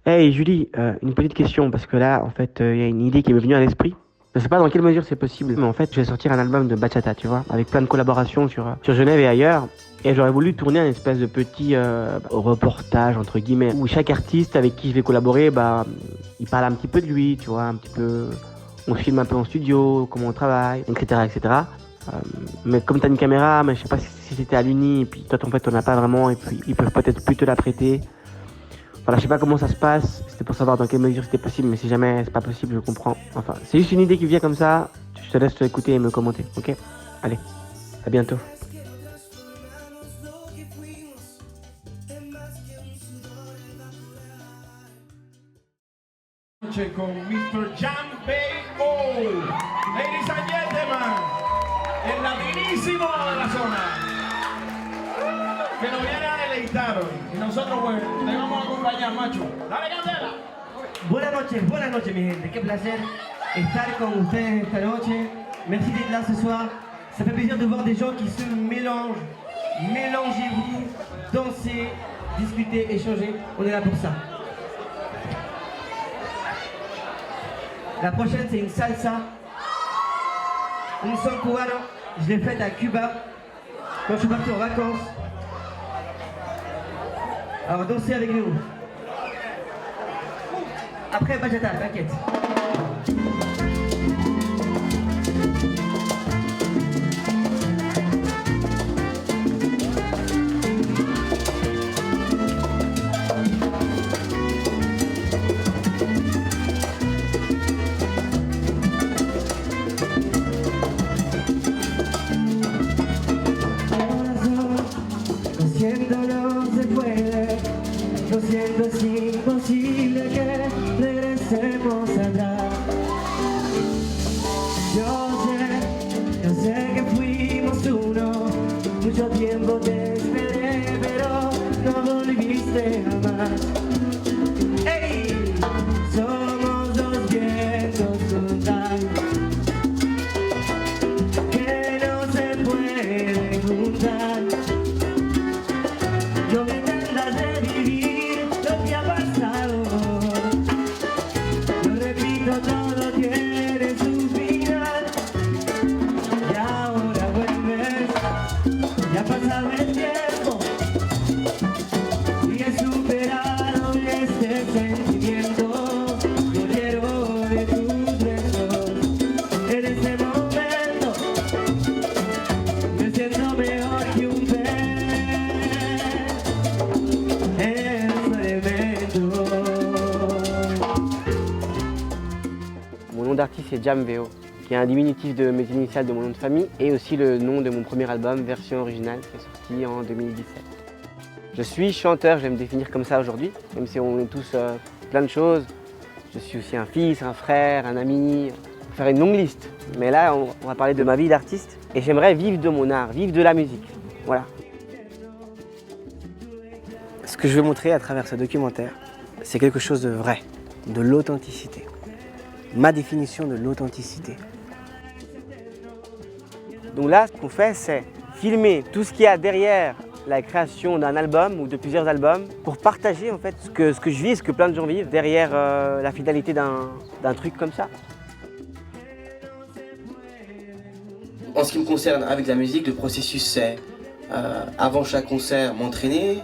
Hey Julie, une petite question, parce que là, en fait, il y a une idée qui m'est venue à l'esprit. Je sais pas dans quelle mesure c'est possible, mais en fait, je vais sortir un album de bachata, tu vois, avec plein de collaborations sur Genève et ailleurs. Et j'aurais voulu tourner un espèce de petit reportage, entre guillemets, où chaque artiste avec qui je vais collaborer, bah, il parle un petit peu de lui, tu vois, un petit peu. On filme un peu en studio, comment on travaille, etc., etc. Euh, mais comme tu as une caméra, mais je sais pas si c'était à l'Uni, et puis toi, en fait, t'en as pas vraiment, et puis ils peuvent peut-être plus te la prêter. Voilà, je sais pas comment ça se passe, c'était pour savoir dans quelle mesure c'était possible, mais si jamais c'est pas possible, je comprends. Enfin, c'est juste une idée qui vient comme ça, je te laisse écouter et me commenter, ok? Allez, à bientôt. Noche con Mr. Jan B.O. Ladies and gentlemen, el latinísimo de la zona, que nos viene a deleitar hoy. Y nosotros, pues, te vamos a acompañar, macho. Dale, candela. Buenas noches mi gente, qué placer estar con ustedes esta noche. Merci d'être là ce soir. Ça fait plaisir de voir des gens qui se mélangent. Mélangez-vous, dansez, discutez, échangez. On est là pour ça. La prochaine c'est une salsa. Un son cubano. Je l'ai faite à Cuba quand je suis parti en vacances. Alors dansez avec nous. Après bachata, t'inquiète. Lo siento, no se puede. Lo siento, es imposible que regresemos atrás. Yo sé que fuimos uno. Mucho tiempo te esperé, pero no volviste jamás. ¡Ey! Somos dos vientos juntos que no se pueden juntar. No me intentas revivir lo que ha pasado. Lo repito, todo tiene su final. Y ahora vuelves, ya ha pasado el tiempo y he superado este sentimiento. No quiero de tus besos. En este momento me siento mejor que un pez en su elemento. Mon nom d'artiste c'est Jam VO, qui est un diminutif de mes initiales de mon nom de famille et aussi le nom de mon premier album, version originale, qui est sorti en 2017. Je suis chanteur, je vais me définir comme ça aujourd'hui, même si on est tous plein de choses. Je suis aussi un fils, un frère, un ami, on peut faire une longue liste. Mais là, on va parler de ma vie d'artiste et j'aimerais vivre de mon art, vivre de la musique. Voilà. Ce que je veux montrer à travers ce documentaire, c'est quelque chose de vrai, de l'authenticité. Ma définition de l'authenticité. Donc là, ce qu'on fait, c'est filmer tout ce qu'il y a derrière la création d'un album ou de plusieurs albums pour partager en fait ce que je vis, ce que plein de gens vivent derrière la finalité d'un truc comme ça. En ce qui me concerne avec la musique, le processus c'est avant chaque concert m'entraîner,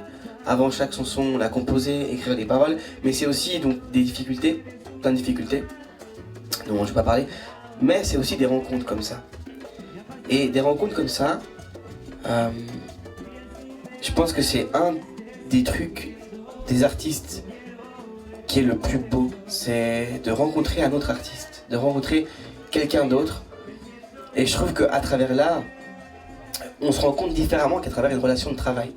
avant chaque chanson la composer, écrire des paroles, mais c'est aussi donc des difficultés, plein de difficultés dont je ne vais pas parler, mais c'est aussi des rencontres comme ça. Et des rencontres comme ça, je pense que c'est un des trucs des artistes qui est le plus beau, c'est de rencontrer un autre artiste, de rencontrer quelqu'un d'autre. Et je trouve qu'à travers là, on se rend compte différemment qu'à travers une relation de travail.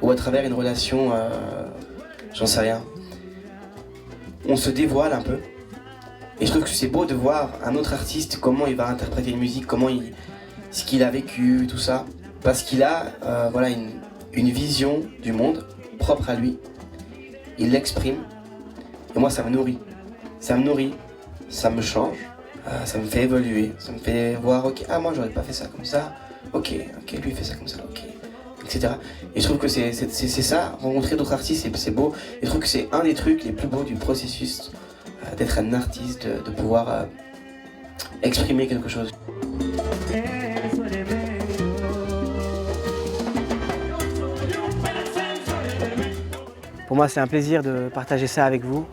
Ou à travers une relation, j'en sais rien. On se dévoile un peu. Et je trouve que c'est beau de voir un autre artiste, comment il va interpréter une musique, ce qu'il a vécu, tout ça. Parce qu'il a voilà, une vision du monde propre à lui. Il l'exprime. Et moi, ça me nourrit. Ça me nourrit, ça me change, ça me fait évoluer, ça me fait voir, ok, ah moi j'aurais pas fait ça comme ça, ok, lui il fait ça comme ça, ok, etc. Et je trouve que c'est ça, rencontrer d'autres artistes, c'est beau. Et je trouve que c'est un des trucs les plus beaux du processus d'être un artiste, de pouvoir exprimer quelque chose. Pour moi, c'est un plaisir de partager ça avec vous.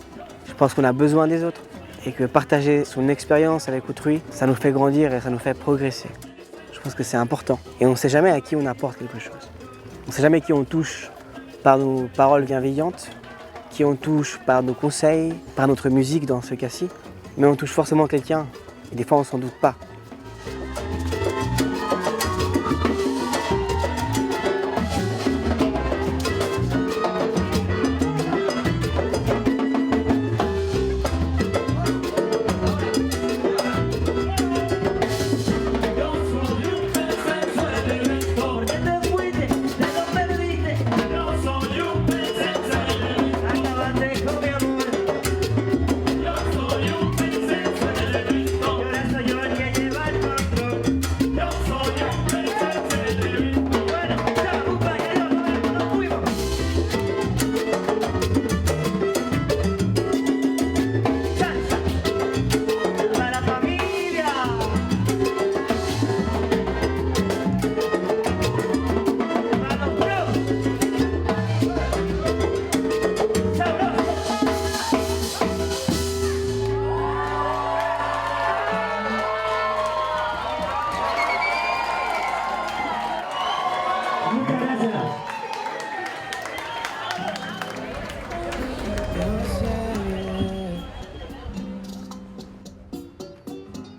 Je pense qu'on a besoin des autres et que partager son expérience avec autrui, ça nous fait grandir et ça nous fait progresser. Je pense que c'est important. Et on ne sait jamais à qui on apporte quelque chose. On ne sait jamais qui on touche par nos paroles bienveillantes, qui on touche par nos conseils, par notre musique dans ce cas-ci. Mais on touche forcément quelqu'un et des fois on s'en doute pas.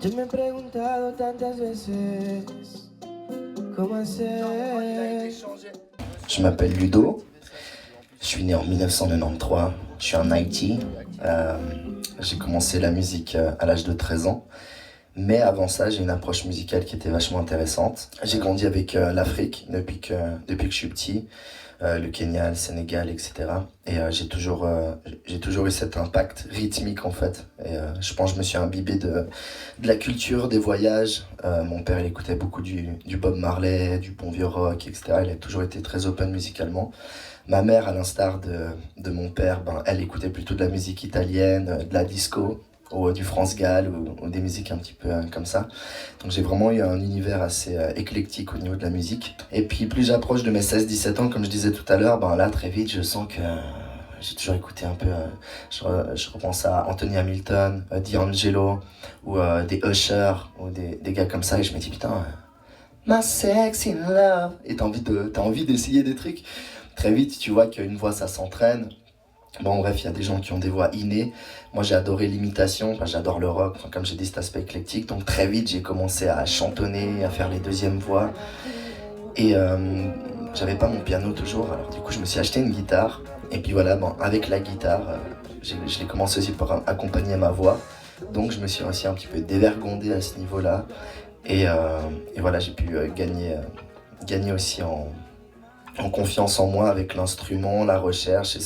Yo me he preguntado tantas veces cómo hacer. Je m'appelle Ludo, je suis né en 1993, je suis en Haïti. J'ai commencé la musique à l'âge de 13 ans. Mais avant ça, j'ai une approche musicale qui était vachement intéressante. J'ai grandi avec l'Afrique depuis que je suis petit, le Kenya, le Sénégal, etc. Et j'ai toujours eu cet impact rythmique en fait. Et je pense que je me suis imbibé de la culture, des voyages. Mon père, il écoutait beaucoup du Bob Marley, du bon vieux rock, etc. Il a toujours été très open musicalement. Ma mère, à l'instar de mon père, elle écoutait plutôt de la musique italienne, de la disco, ou du France Gall, ou des musiques un petit peu comme ça. Donc j'ai vraiment eu un univers assez éclectique au niveau de la musique. Et puis plus j'approche de mes 16-17 ans, comme je disais tout à l'heure, là très vite je sens que j'ai toujours écouté un peu, je repense à Anthony Hamilton, D'Angelo, ou des Usher, ou des gars comme ça, et je me dis putain, my sexy love, et t'as envie d'essayer des trucs. Très vite tu vois qu'une voix ça s'entraîne. Bon bref, il y a des gens qui ont des voix innées. Moi j'ai adoré l'imitation, j'adore le rock, comme j'ai dit cet aspect éclectique. Donc très vite j'ai commencé à chantonner, à faire les deuxièmes voix. Et j'avais pas mon piano toujours, alors du coup je me suis acheté une guitare. Et puis voilà, avec la guitare, je l'ai commencé aussi pour accompagner ma voix. Donc je me suis aussi un petit peu dévergondé à ce niveau-là. Et voilà, j'ai pu gagner aussi en confiance en moi avec l'instrument, la recherche.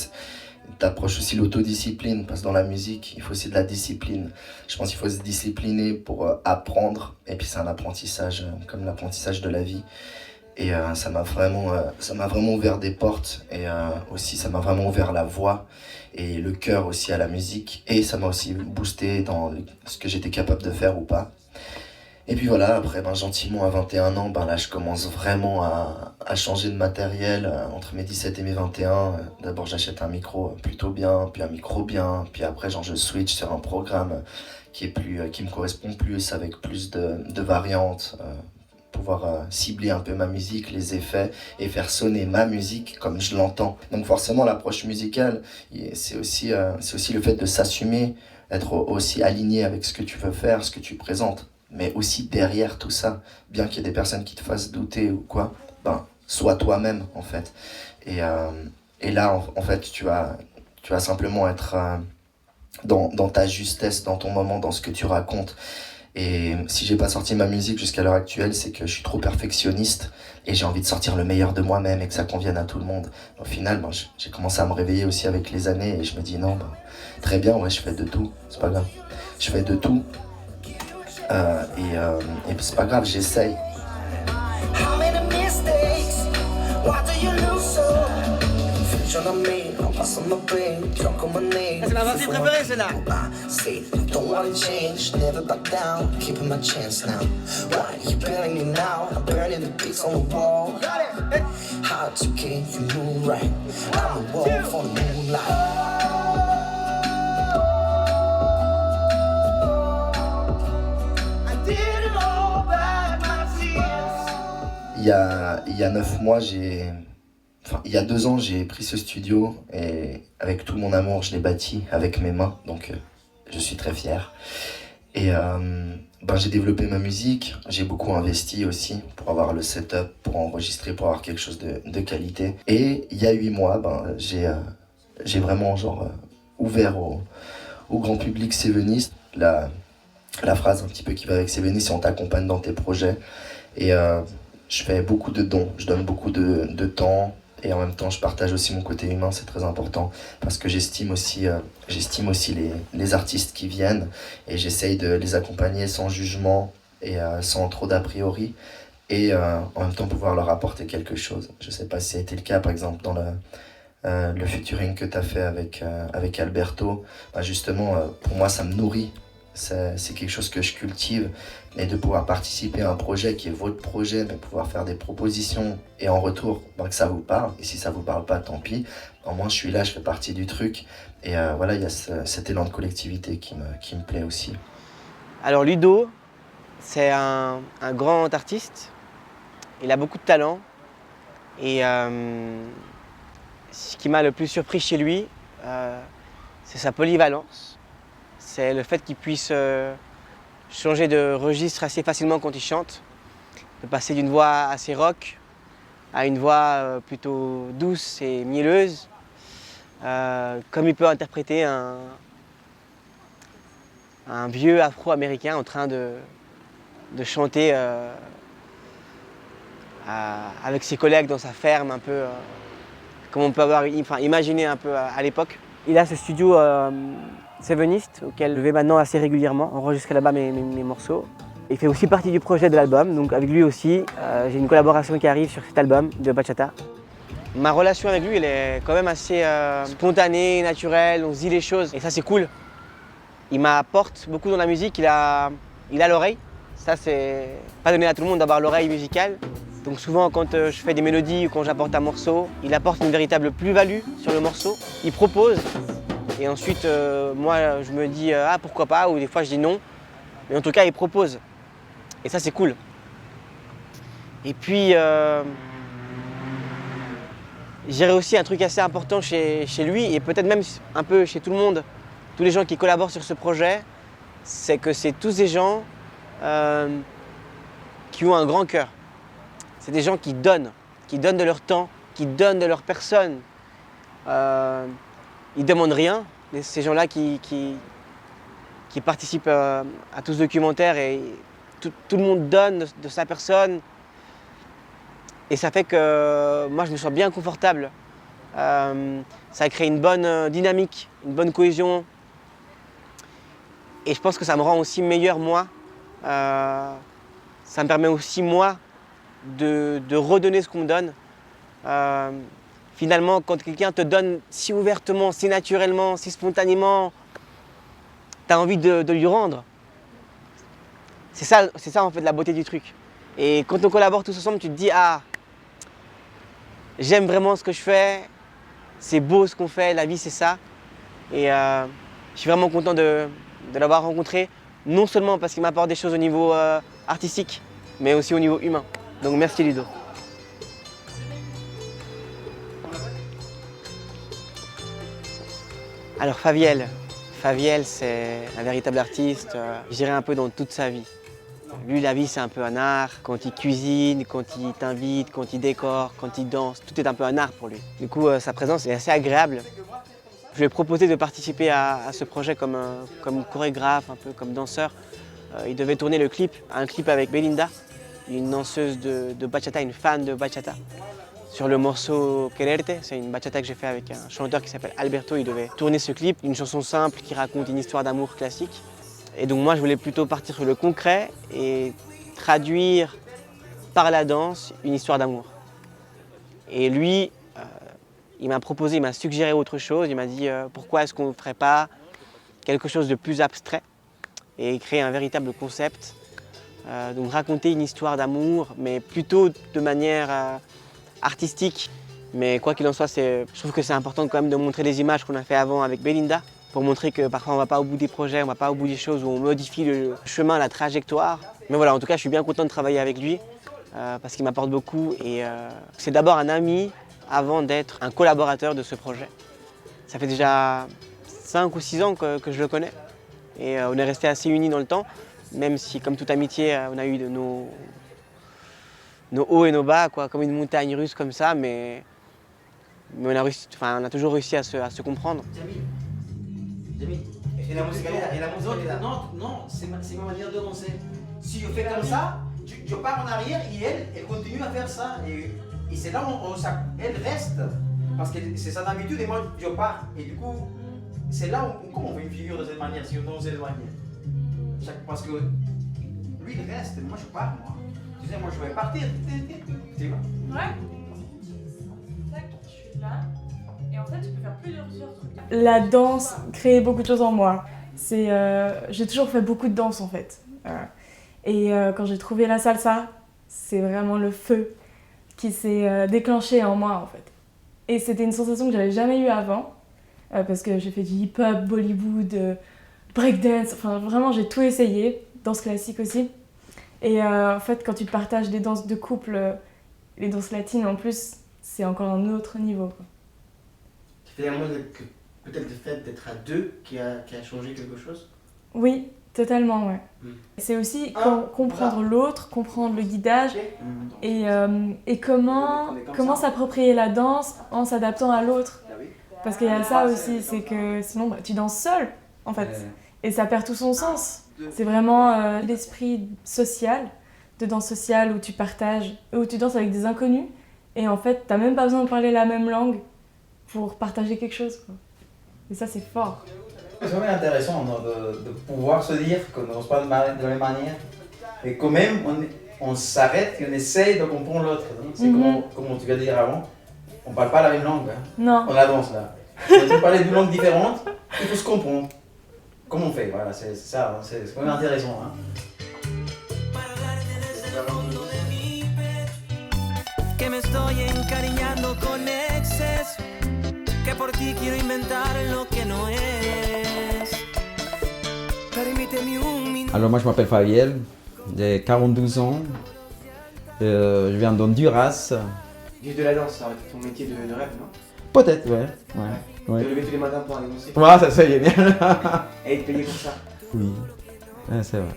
T'approches aussi l'autodiscipline, parce que dans la musique, il faut aussi de la discipline. Je pense qu'il faut se discipliner pour apprendre, et puis c'est un apprentissage, comme l'apprentissage de la vie. Et ça m'a vraiment ouvert des portes, et aussi ça m'a vraiment ouvert la voix et le cœur aussi à la musique, et ça m'a aussi boosté dans ce que j'étais capable de faire ou pas. Et puis voilà, après gentiment à 21 ans, là je commence vraiment à changer de matériel entre mes 17 et mes 21. D'abord j'achète un micro plutôt bien, puis un micro bien, puis après je switch sur un programme qui me correspond plus, avec plus de variantes, pouvoir cibler un peu ma musique, les effets, et faire sonner ma musique comme je l'entends. Donc forcément l'approche musicale, c'est aussi le fait de s'assumer, être aussi aligné avec ce que tu veux faire, ce que tu présentes. Mais aussi derrière tout ça, bien qu'il y ait des personnes qui te fassent douter ou quoi, sois toi-même en fait. Et là en fait tu vas simplement être dans ta justesse, dans ton moment, dans ce que tu racontes. Et si j'ai pas sorti ma musique jusqu'à l'heure actuelle, c'est que je suis trop perfectionniste et j'ai envie de sortir le meilleur de moi-même et que ça convienne à tout le monde. Au final, j'ai commencé à me réveiller aussi avec les années, et je me dis non, très bien, ouais, je fais de tout, c'est pas grave. Je fais de tout. Et c'est pas grave, j'essaye. Why do you lose so? Fusion on me, I'm passing my brain, drunk on my name. C'est ma partie préférée, celle-là. I say, don't wanna change, never back down, keeping my chance now. Why you burning me now? I'm burning the beats on the wall. How can you move right? I'm a wolf on the moonlight. Il y a 9 mois, il y a 2 ans, j'ai pris ce studio et avec tout mon amour, je l'ai bâti avec mes mains, donc je suis très fier. Et j'ai développé ma musique, j'ai beaucoup investi aussi pour avoir le setup, pour enregistrer, pour avoir quelque chose de qualité. Et il y a 8 mois, j'ai vraiment ouvert au grand public Sevenist. La phrase un petit peu qui va avec Sevenist, c'est on t'accompagne dans tes projets. Et je fais beaucoup de dons, je donne beaucoup de temps et en même temps je partage aussi mon côté humain, c'est très important parce que j'estime aussi les artistes qui viennent et j'essaye de les accompagner sans jugement et sans trop d'a priori et en même temps pouvoir leur apporter quelque chose. Je sais pas si ça a été le cas par exemple dans le featuring que tu as fait avec Alberto. Justement, pour moi ça me nourrit. C'est quelque chose que je cultive, et de pouvoir participer à un projet qui est votre projet, mais pouvoir faire des propositions et en retour que ça vous parle, et si ça vous parle pas tant pis, au moins je suis là, je fais partie du truc et voilà, il y a cet élan de collectivité qui me plaît aussi. Alors Ludo, c'est un grand artiste, il a beaucoup de talent et ce qui m'a le plus surpris chez lui, c'est sa polyvalence. C'est le fait qu'il puisse changer de registre assez facilement quand il chante, de passer d'une voix assez rock à une voix plutôt douce et mielleuse, comme il peut interpréter un vieux afro-américain en train de chanter avec ses collègues dans sa ferme, un peu comme on peut imaginer un peu à l'époque. Il a ce studio Sevenist, auquel je vais maintenant assez régulièrement, enregistrer là-bas mes morceaux. Il fait aussi partie du projet de l'album, donc avec lui aussi, j'ai une collaboration qui arrive sur cet album de bachata. Ma relation avec lui, elle est quand même assez spontanée, naturelle, on se dit les choses, et ça c'est cool. Il m'apporte beaucoup dans la musique, il a l'oreille. Ça c'est pas donné à tout le monde d'avoir l'oreille musicale. Donc souvent quand je fais des mélodies ou quand j'apporte un morceau, il apporte une véritable plus-value sur le morceau. Il propose. Et ensuite, moi, je me dis pourquoi pas, ou des fois je dis non. Mais en tout cas, il propose. Et ça, c'est cool. Et puis, j'irais aussi un truc assez important chez lui, et peut-être même un peu chez tout le monde, tous les gens qui collaborent sur ce projet, c'est que c'est tous des gens qui ont un grand cœur. C'est des gens qui donnent de leur temps, qui donnent de leur personne. Ils ne demandent rien, ces gens-là qui participent à tout ce documentaire, et tout le monde donne de sa personne. Et ça fait que moi je me sens bien confortable. Ça crée une bonne dynamique, une bonne cohésion. Et je pense que ça me rend aussi meilleur moi. Ça me permet aussi moi de redonner ce qu'on me donne. Finalement, quand quelqu'un te donne si ouvertement, si naturellement, si spontanément, tu as envie de lui rendre. C'est ça en fait la beauté du truc. Et quand on collabore tous ensemble, tu te dis j'aime vraiment ce que je fais, c'est beau ce qu'on fait, la vie c'est ça. Et je suis vraiment content de l'avoir rencontré, non seulement parce qu'il m'apporte des choses au niveau artistique, mais aussi au niveau humain. Donc merci Ludo. Alors Faviel, c'est un véritable artiste, je dirais un peu dans toute sa vie. Lui, la vie, c'est un peu un art. Quand il cuisine, quand il t'invite, quand il décore, quand il danse, tout est un peu un art pour lui. Du coup, sa présence est assez agréable. Je lui ai proposé de participer à ce projet comme chorégraphe, un peu comme danseur. Il devait tourner un clip avec Belinda, une danseuse de bachata, une fan de bachata. Sur le morceau Quererte, c'est une bachata que j'ai fait avec un chanteur qui s'appelle Alberto. Il devait tourner ce clip, une chanson simple qui raconte une histoire d'amour classique. Et donc moi, je voulais plutôt partir sur le concret et traduire par la danse une histoire d'amour. Et lui, il m'a proposé, il m'a suggéré autre chose. Il m'a dit pourquoi est-ce qu'on ne ferait pas quelque chose de plus abstrait et créer un véritable concept. Donc raconter une histoire d'amour, mais plutôt de manière artistique. Mais quoi qu'il en soit, je trouve que c'est important quand même de montrer les images qu'on a fait avant avec Belinda, pour montrer que parfois on ne va pas au bout des projets, on ne va pas au bout des choses, où on modifie le chemin, la trajectoire. Mais voilà, en tout cas, je suis bien content de travailler avec lui, parce qu'il m'apporte beaucoup. Et c'est d'abord un ami avant d'être un collaborateur de ce projet. Ça fait déjà 5 ou 6 ans que je le connais. Et on est restés assez unis dans le temps, même si, comme toute amitié, on a eu nos hauts et nos bas, quoi, comme une montagne russe comme ça, mais on a toujours réussi à se comprendre. Jamil, et la musicalité, non, c'est ma manière de danser. Si je fais comme ça, je pars en arrière et elle continue à faire ça. Et c'est là où elle reste, parce que c'est sa habitude et moi je pars. Et du coup, c'est là où on fait une figure de cette manière, si on danse de cette manière. Parce que lui il reste, moi je pars, moi. Tu sais, moi je vais partir. Tu vois? Ouais. Tac, je suis là. Et en fait, tu peux faire plusieurs trucs. La danse crée beaucoup de choses en moi. J'ai toujours fait beaucoup de danse en fait. Et quand j'ai trouvé la salsa, c'est vraiment le feu qui s'est déclenché en moi en fait. Et c'était une sensation que j'avais jamais eue avant, parce que j'ai fait du hip-hop, Bollywood, breakdance, enfin vraiment j'ai tout essayé, danse classique aussi. Et en fait, quand tu partages des danses de couple, les danses latines en plus, c'est encore un autre niveau, quoi. Finalement, peut-être le fait d'être à deux qui a changé quelque chose. Oui, totalement, ouais. C'est aussi comprendre l'autre, comprendre le guidage et comment s'approprier la danse en s'adaptant à l'autre. Parce qu'il y a ça aussi, c'est que sinon tu danses seul, en fait, et ça perd tout son sens. C'est vraiment l'esprit social, de danse sociale où tu partages, où tu danses avec des inconnus, et en fait, t'as même pas besoin de parler la même langue pour partager quelque chose, quoi. Et ça, c'est fort. C'est vraiment intéressant de pouvoir se dire qu'on ne danse pas de la même manière, et quand même on s'arrête et on essaye de comprendre l'autre. C'est comme tu viens de dire avant, on ne parle pas la même langue, hein. Non. On la danse là. On peut parler d'une langue différente, il faut se comprendre. Comment on fait, voilà, c'est ça, hein. C'est vraiment intéressant. Hein. Que me estoy encariñando con exes, que por ti quiero inventar lo que no es. Permíteme un minuto. Alors moi je m'appelle Fabiel, j'ai 42 ans, je viens d'Honduras. Juste de la danse, ça aurait été ton métier de rêve, non? Peut-être, ouais. Te lever tous les matins pour aller danser. Ouais, ça c'est génial. Et être payé pour ça. Oui, ouais, c'est vrai.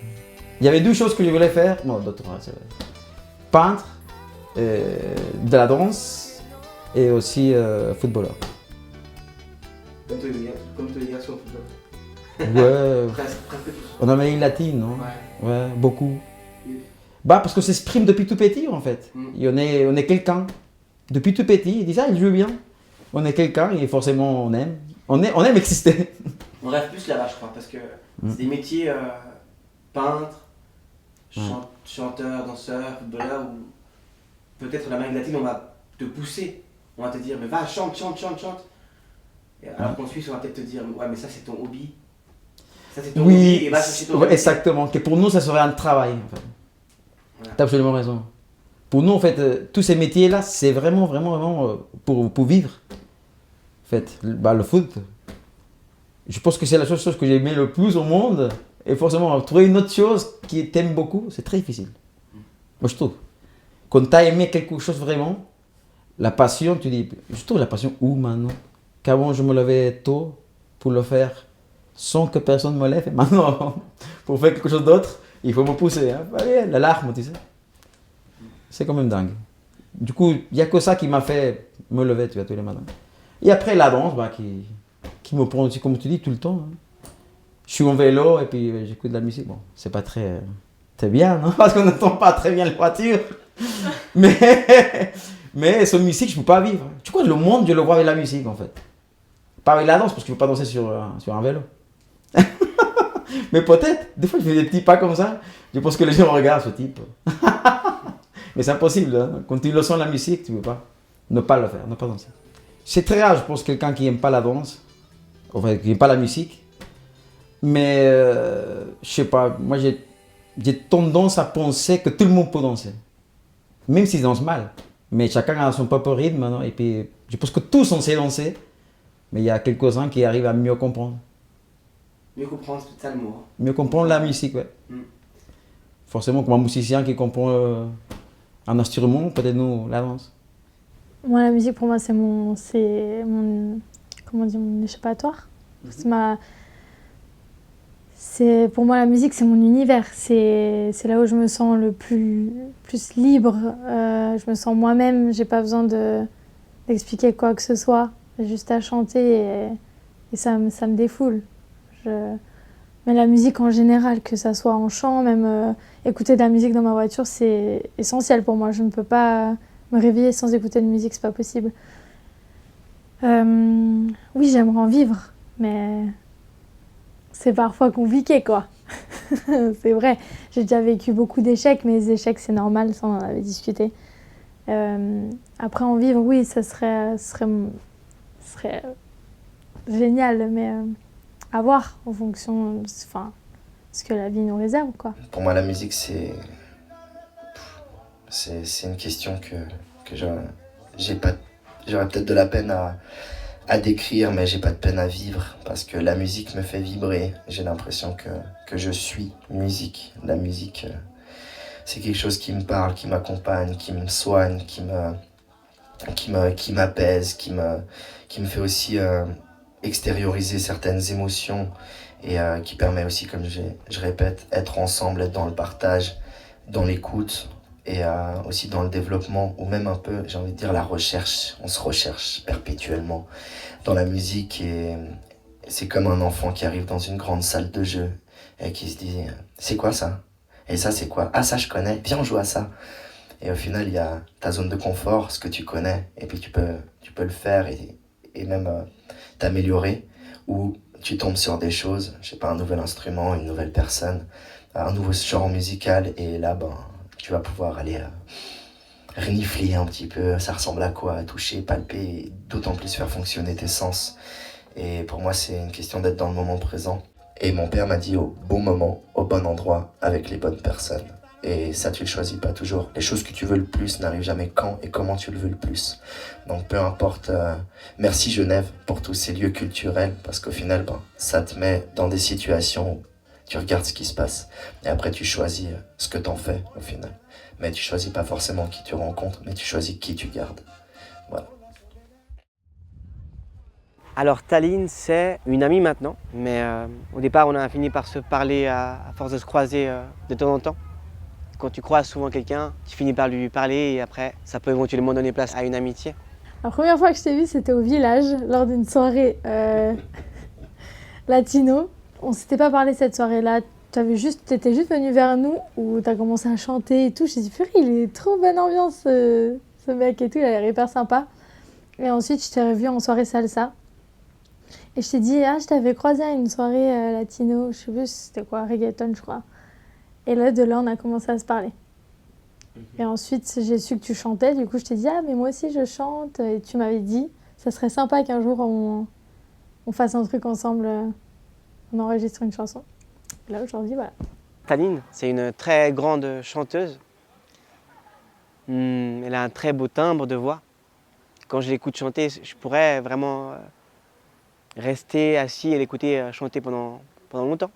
Il y avait 2 choses que je voulais faire, non d'autres, c'est vrai. Peintre, de la danse et aussi footballeur. Comme tous les garçons au football. Ouais, Presque tous. en Amérique latine, non? Ouais. Ouais, beaucoup. Bah parce que c'est s'exprime depuis tout petit en fait. Et on est quelqu'un. Depuis tout petit, il dit ça, il joue bien. On est quelqu'un et forcément on aime. On aime exister. On rêve plus là-bas, je crois, parce que c'est des métiers peintre, chanteur, danseur, footballeur, où peut-être en Amérique latine on va te pousser. On va te dire, mais va, chante. Et alors qu'en Suisse, on va peut-être te dire, ouais, mais ça c'est ton hobby. Ça c'est ton hobby et va chercher ton hobby. Exactement. Que pour nous, ça serait un travail en fait. Voilà. T'as absolument raison. Pour nous, en fait, tous ces métiers-là, c'est vraiment pour vivre. En fait, le foot, je pense que c'est la seule chose que j'ai aimé le plus au monde. Et forcément, trouver une autre chose qui t'aime beaucoup, c'est très difficile. Moi, je trouve. Quand tu as aimé quelque chose vraiment, la passion, tu dis, je trouve la passion où maintenant? Qu'avant, je me levais tôt pour le faire sans que personne me lève. Et maintenant, pour faire quelque chose d'autre, il faut me pousser. Hein. Allez, la larme, tu sais. C'est quand même dingue. Du coup, il n'y a que ça qui m'a fait me lever, tu vois, tous les matins. Et après, la danse, qui me prend aussi, comme tu dis, tout le temps. Hein. Je suis en vélo et puis j'écoute de la musique. Bon, c'est pas très bien, non? Parce qu'on n'entend pas très bien les voitures. Mais sans musique, je ne peux pas vivre. Tu crois que le monde, je le vois avec la musique, en fait. Pas avec la danse, parce que je ne peux pas danser sur un vélo. Mais peut-être, des fois, je fais des petits pas comme ça. Je pense que les gens regardent ce type. Mais c'est impossible, hein. Quand tu le sens la musique, tu ne peux pas. ne pas le faire, ne pas danser. C'est très rare, je pense, quelqu'un qui n'aime pas la danse, enfin, qui n'aime pas la musique. Mais, je sais pas, moi j'ai tendance à penser que tout le monde peut danser. Même s'ils dansent mal. Mais chacun a son propre rythme, non? Et puis, je pense que tous on sait danser, mais il y a quelques-uns qui arrivent à mieux comprendre. Mieux comprendre, c'est ça le mot. Mieux comprendre la musique, ouais. Forcément, comme un musicien qui comprend un instrument, peut-être nous, la danse. Moi, la musique, pour moi, c'est mon échappatoire. Pour moi, la musique, c'est mon univers. C'est là où je me sens le plus libre. Je me sens moi-même. J'ai pas besoin d'expliquer quoi que ce soit. J'ai juste à chanter et ça me défoule. Mais la musique en général, que ça soit en chant, même écouter de la musique dans ma voiture, c'est essentiel pour moi. Je ne peux pas me réveiller sans écouter de musique, c'est pas possible. Oui, j'aimerais en vivre, mais c'est parfois compliqué, quoi. C'est vrai, j'ai déjà vécu beaucoup d'échecs, mais les échecs, c'est normal, ça on en avait discuté. Après, en vivre, oui, ça serait génial, mais à voir en fonction de ce que la vie nous réserve, quoi. Pour moi, la musique, c'est une question que j'aurais peut-être de la peine à décrire, mais j'ai pas de peine à vivre parce que la musique me fait vibrer. J'ai l'impression que je suis musique. La musique, c'est quelque chose qui me parle, qui m'accompagne, qui me soigne, qui m'apaise, qui me fait aussi extérioriser certaines émotions et qui permet aussi, comme je répète, être ensemble, être dans le partage, dans l'écoute et aussi dans le développement ou même un peu, j'ai envie de dire, la recherche. On se recherche perpétuellement dans la musique et c'est comme un enfant qui arrive dans une grande salle de jeu et qui se dit « c'est quoi ça ? Et ça c'est quoi ? Ah ça je connais, viens on joue à ça !» Et au final il y a ta zone de confort, ce que tu connais et puis tu peux le faire et même t'améliorer ou tu tombes sur des choses, je sais pas, un nouvel instrument, une nouvelle personne, un nouveau genre musical et là tu vas pouvoir aller renifler un petit peu, ça ressemble à quoi, toucher, palper, et d'autant plus faire fonctionner tes sens. Et pour moi, c'est une question d'être dans le moment présent. Et mon père m'a dit au bon moment, au bon endroit, avec les bonnes personnes. Et ça, tu le choisis pas toujours. Les choses que tu veux le plus n'arrivent jamais quand et comment tu le veux le plus. Donc peu importe, merci Genève pour tous ces lieux culturels, parce qu'au final, ça te met dans des situations où tu regardes ce qui se passe. Et après, tu choisis ce que t'en fais, au final. Mais tu choisis pas forcément qui tu rencontres, mais tu choisis qui tu gardes. Voilà. Alors Taline, c'est une amie maintenant, mais au départ on a fini par se parler à force de se croiser de temps en temps. Quand tu croises souvent quelqu'un, tu finis par lui parler et après ça peut éventuellement donner place à une amitié. La première fois que je t'ai vue, c'était au village, lors d'une soirée latino. On s'était pas parlé cette soirée-là. T'étais juste venu vers nous où t'as commencé à chanter et tout. J'ai dit, purée, il est trop bonne ambiance ce mec et tout, il a l'air hyper sympa. Et ensuite, je t'ai revu en soirée salsa. Et je t'ai dit, je t'avais croisé à une soirée latino, je sais plus c'était quoi, reggaeton je crois. Et là, de là, on a commencé à se parler. Et ensuite, j'ai su que tu chantais, du coup je t'ai dit, mais moi aussi je chante. Et tu m'avais dit, ça serait sympa qu'un jour on fasse un truc ensemble, on enregistre une chanson. Et là, aujourd'hui, voilà. Taline, c'est une très grande chanteuse. Elle a un très beau timbre de voix. Quand je l'écoute chanter, je pourrais vraiment rester assis et l'écouter chanter pendant longtemps.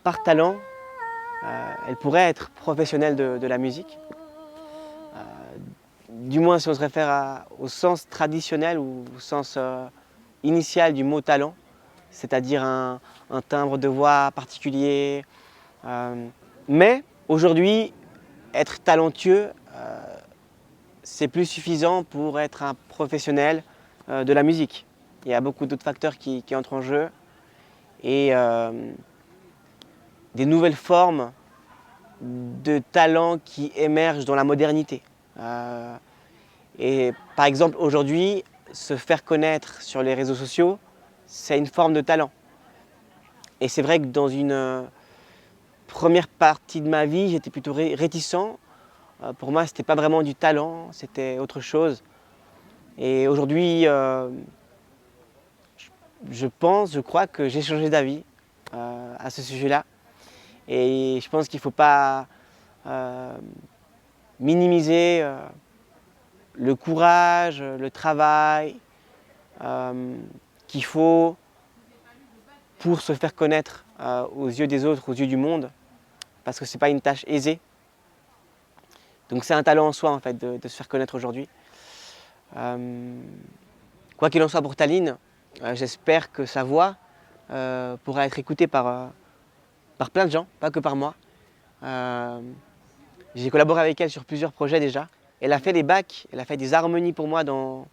Par talent, elle pourrait être professionnelle de la musique. Du moins si on se réfère au sens traditionnel ou au sens initial du mot talent, c'est-à-dire un timbre de voix particulier. Mais aujourd'hui, être talentueux, c'est plus suffisant pour être un professionnel de la musique. Il y a beaucoup d'autres facteurs qui entrent en jeu et des nouvelles formes de talent qui émergent dans la modernité. Et par exemple, aujourd'hui, se faire connaître sur les réseaux sociaux, c'est une forme de talent. Et c'est vrai que dans une première partie de ma vie, j'étais plutôt réticent Pour moi, c'était pas vraiment du talent, c'était autre chose. Et aujourd'hui, je crois que j'ai changé d'avis à ce sujet-là. Et je pense qu'il ne faut pas minimiser le courage, le travail qu'il faut pour se faire connaître aux yeux des autres, aux yeux du monde, parce que ce n'est pas une tâche aisée. Donc c'est un talent en soi en fait de se faire connaître aujourd'hui. Quoi qu'il en soit pour Tallinn, j'espère que sa voix pourra être écoutée par plein de gens, pas que par moi. J'ai collaboré avec elle sur plusieurs projets déjà. Elle a fait des backs, elle a fait des harmonies pour moi dans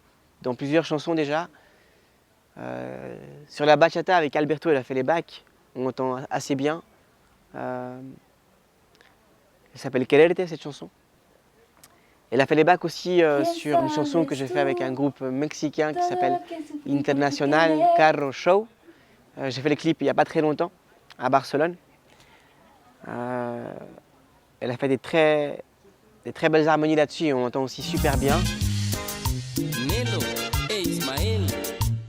plusieurs chansons déjà. Sur la bachata avec Alberto, elle a fait les backs, on entend assez bien. Elle s'appelle Quererte cette chanson. Elle a fait les backs aussi sur une chanson que j'ai fait avec un groupe mexicain qui s'appelle International Carro Show. J'ai fait le clip il n'y a pas très longtemps à Barcelone. Elle a fait des très belles harmonies là-dessus et on entend aussi super bien. Nelo e Ismael,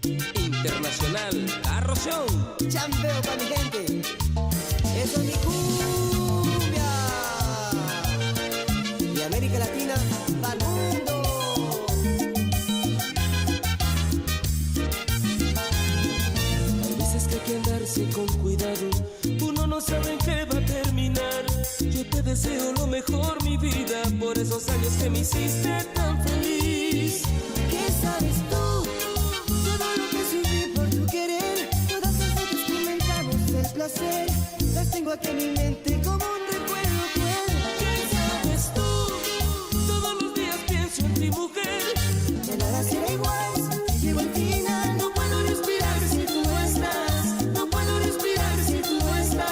Internacional Carro Show. Chambeo pa' mi gente, eso es mi cumbia. Y América Latina pa'l mundo. Hay veces que hay que andarse con cuidado, uno no sabe en qué va a terminar. Yo te deseo lo mejor, mi vida, por esos años que me hiciste tan feliz. ¿Qué sabes tú? Todo lo que sufrí por tu querer, todas las veces que inventamos el placer, las tengo aquí en mi mente como un recuerdo cruel. ¿Qué sabes tú? Todos los días pienso en ti, mujer. Que nada será igual si llego al final. No puedo respirar si tú no estás. No puedo respirar si tú no estás.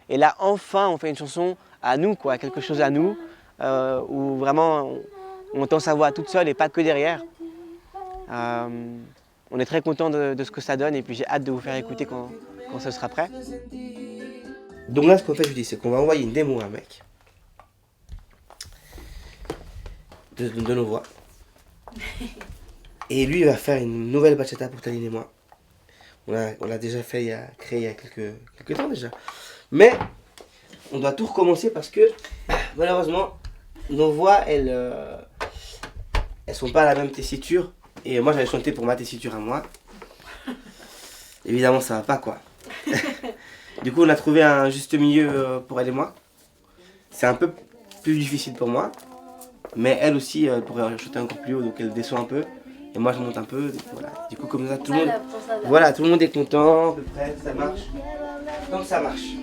Et là, enfin, on fait une chanson à nous, quoi, quelque chose à nous, où vraiment on entend sa voix toute seule et pas que derrière. On est très content de ce que ça donne et puis j'ai hâte de vous faire écouter quand ce sera prêt. Donc là, ce qu'on fait, je dis, c'est qu'on va envoyer une démo à un mec de nos voix. Et lui, il va faire une nouvelle bachata pour Tallinn et moi. On l'a déjà fait, créé il y a quelques temps déjà. Mais on doit tout recommencer parce que malheureusement nos voix elles sont pas à la même tessiture et moi j'avais chanté pour ma tessiture à moi. Évidemment ça va pas quoi. Du coup on a trouvé un juste milieu pour elle et moi. C'est un peu plus difficile pour moi, mais elle aussi elle pourrait chanter encore plus haut donc elle descend un peu et moi je monte un peu. Voilà. Du coup comme ça tout le monde est content à peu près, ça marche. Donc ça marche.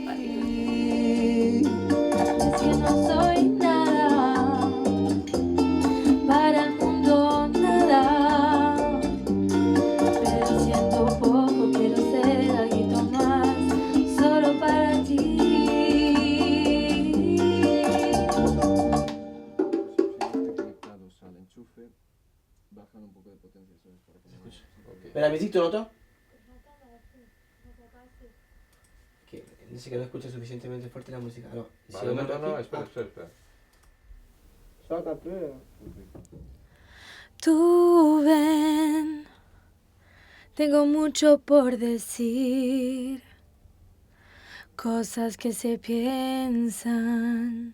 Que no soy nada, para el mundo nada, pero siento poco, quiero ser algo más, solo para ti. Mais la musique tu l'entends? Dice que no escucha suficientemente fuerte la música. Alors, vale, no, espera. Chante un peu. Tú ven, tengo mucho por decir, cosas que se piensan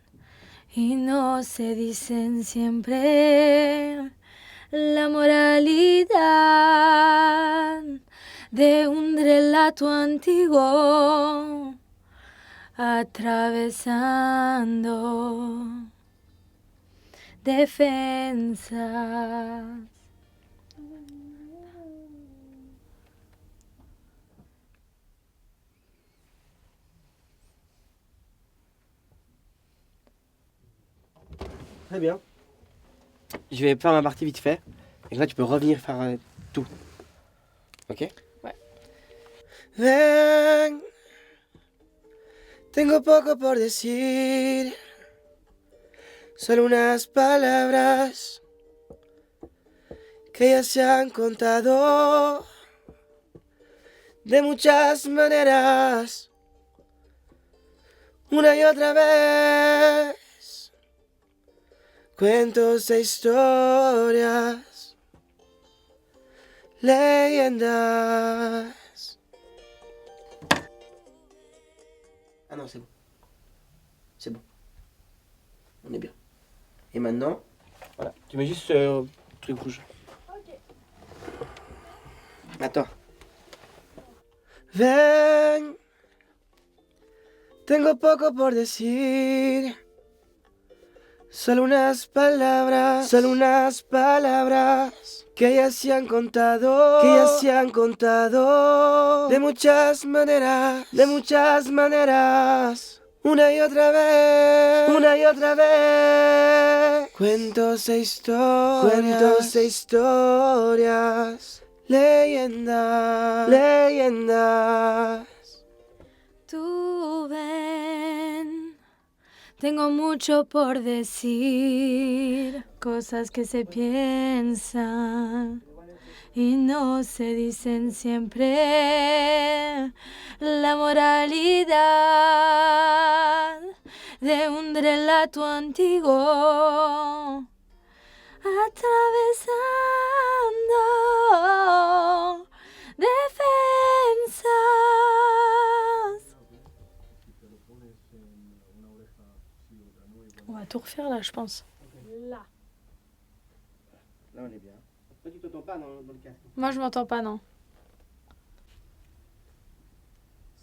y no se dicen siempre. La moralidad de un relato antiguo atravesando defensas. Très bien. Je vais faire ma partie vite fait. Et là, tu peux revenir faire tout. Ok? Ouais. Ven, tengo poco por decir. Solo unas palabras que ya se han contado de muchas maneras. Una y otra vez, cuentos e historias, leyendas. Ah non, c'est bon. C'est bon. On est bien. Et maintenant, voilà. Tu mets juste ce truc rouge. Ok. Attends. Ven, tengo poco por decir. Solo unas palabras que ya se han contado, de muchas maneras, una y otra vez, cuentos e historias, leyendas. Tú ven, tengo mucho por decir, cosas que se piensan y no se dicen siempre. La moralidad de un relato antiguo, atravesando defensas. On va tout refaire là, je pense. Là. Là, on est bien. Toi, tu t'entends pas dans le casque? Moi, je m'entends pas, non.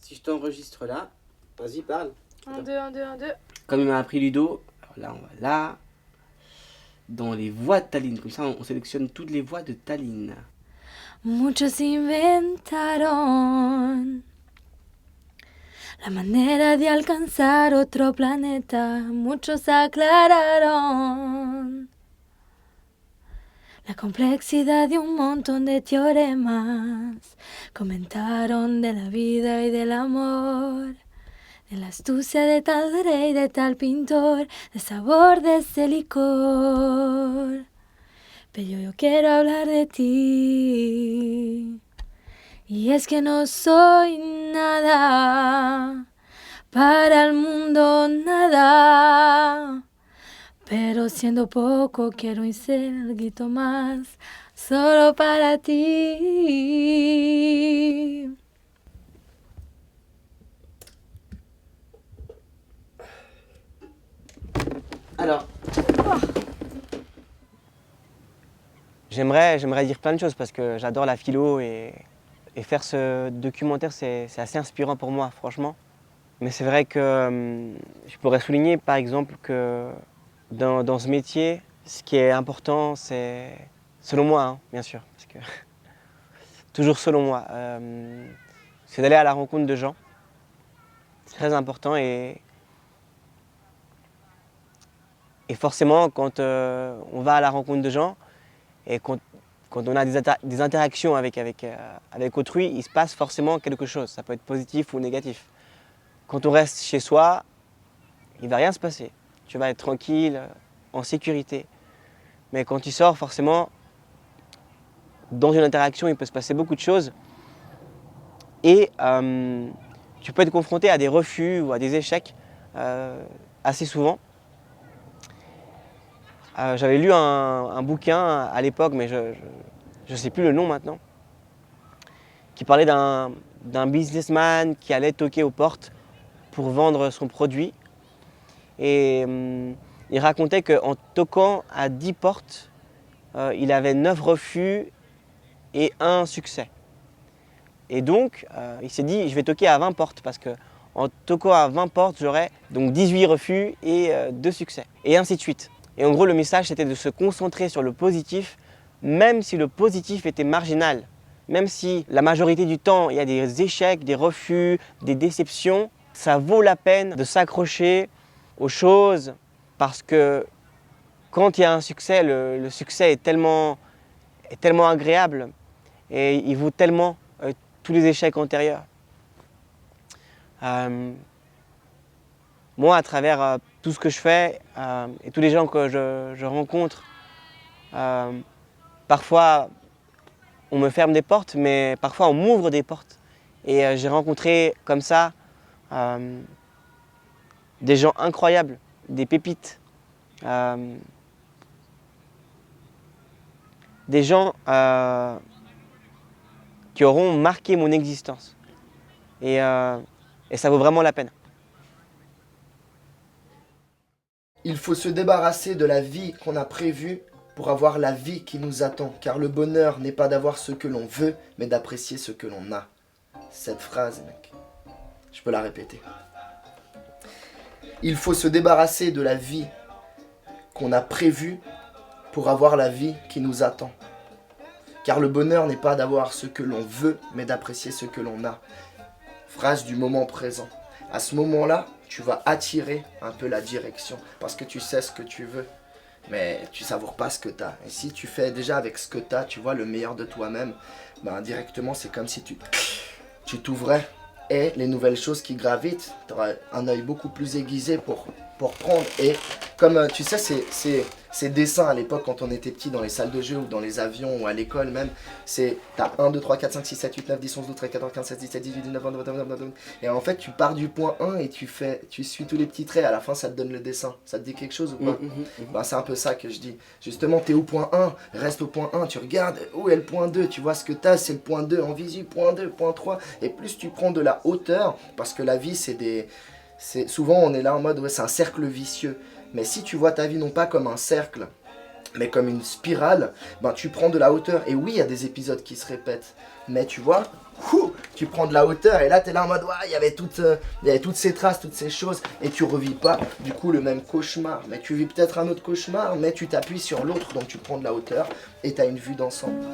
Si je t'enregistre là, vas-y, parle. 1, 2, 1, 2, 1, 2. Comme il m'a appris Ludo, alors là, on va là, dans les voix de Tallinn. Comme ça, on sélectionne toutes les voix de Tallinn. Muchos inventaron la manera de alcanzar otro planeta. Muchos aclararon la complejidad de un montón de teoremas. Comentaron de la vida y del amor, de la astucia de tal rey, de tal pintor, del sabor de ese licor. Pero yo quiero hablar de ti. Y es que no soy nada, para el mundo nada. Pero siendo poco quiero ser algo más, solo para ti. Alors, j'aimerais dire plein de choses parce que j'adore la philo et faire ce documentaire, c'est assez inspirant pour moi, franchement. Mais c'est vrai que je pourrais souligner par exemple que dans ce métier, ce qui est important, c'est, selon moi, hein, bien sûr, parce que toujours selon moi, c'est d'aller à la rencontre de gens. C'est très important et forcément, quand on va à la rencontre de gens et quand on a des interactions avec autrui, il se passe forcément quelque chose. Ça peut être positif ou négatif. Quand on reste chez soi, il ne va rien se passer. Tu vas être tranquille, en sécurité. Mais quand tu sors, forcément, dans une interaction, il peut se passer beaucoup de choses. Et tu peux être confronté à des refus ou à des échecs assez souvent. J'avais lu un bouquin à l'époque, mais je ne sais plus le nom maintenant, qui parlait d'un businessman qui allait toquer aux portes pour vendre son produit. Et il racontait qu'en toquant à 10 portes, il avait 9 refus et 1 succès. Et donc, il s'est dit, je vais toquer à 20 portes parce qu'en toquant à 20 portes, j'aurai donc 18 refus et 2 succès. Et ainsi de suite. Et en gros, le message, c'était de se concentrer sur le positif, même si le positif était marginal. Même si la majorité du temps, il y a des échecs, des refus, des déceptions, ça vaut la peine de s'accrocher aux choses parce que quand il y a un succès, le succès est tellement agréable et il vaut tellement tous les échecs antérieurs. Moi, à travers tout ce que je fais et tous les gens que je rencontre, parfois on me ferme des portes, mais parfois on m'ouvre des portes. Et j'ai rencontré comme ça des gens incroyables, des pépites, des gens qui auront marqué mon existence. Et ça vaut vraiment la peine. Il faut se débarrasser de la vie qu'on a prévue pour avoir la vie qui nous attend. Car le bonheur n'est pas d'avoir ce que l'on veut, mais d'apprécier ce que l'on a. Cette phrase, mec, je peux la répéter. Il faut se débarrasser de la vie qu'on a prévue pour avoir la vie qui nous attend. Car le bonheur n'est pas d'avoir ce que l'on veut, mais d'apprécier ce que l'on a. Phrase du moment présent. À ce moment-là, tu vas attirer un peu la direction parce que tu sais ce que tu veux, mais tu savoures pas ce que tu as. Et si tu fais déjà avec ce que tu as, tu vois, le meilleur de toi-même, ben, directement, c'est comme si tu t'ouvrais et les nouvelles choses qui gravitent, tu auras un œil beaucoup plus aiguisé pour prendre. Et comme tu sais, ces dessins à l'époque quand on était petit dans les salles de jeu ou dans les avions ou à l'école même, c'est t'as 1, 2, 3, 4, 5, 6, 7, 8, 9, 10, 11, 12, 13, 14, 15, 16, 17, 18, 19, 20, 21, 22, 23. Et en fait tu pars du point 1 et tu suis tous les petits traits, à la fin ça te donne le dessin. Ça te dit quelque chose ou pas? Ben, c'est un peu ça que je dis. Justement t'es au point 1, reste au point 1, tu regardes où est le point 2, tu vois ce que t'as, c'est le point 2 en visu, point 2, point 3. Et plus tu prends de la hauteur, parce que la vie souvent on est là en mode ouais, c'est un cercle vicieux. Mais si tu vois ta vie non pas comme un cercle, mais comme une spirale, ben tu prends de la hauteur. Et oui, il y a des épisodes qui se répètent, mais tu vois, tu prends de la hauteur et là tu es là en mode ouais, il y avait toutes ces traces, toutes ces choses, et tu revis pas du coup le même cauchemar, mais tu vis peut-être un autre cauchemar, mais tu t'appuies sur l'autre, donc tu prends de la hauteur et tu as une vue d'ensemble.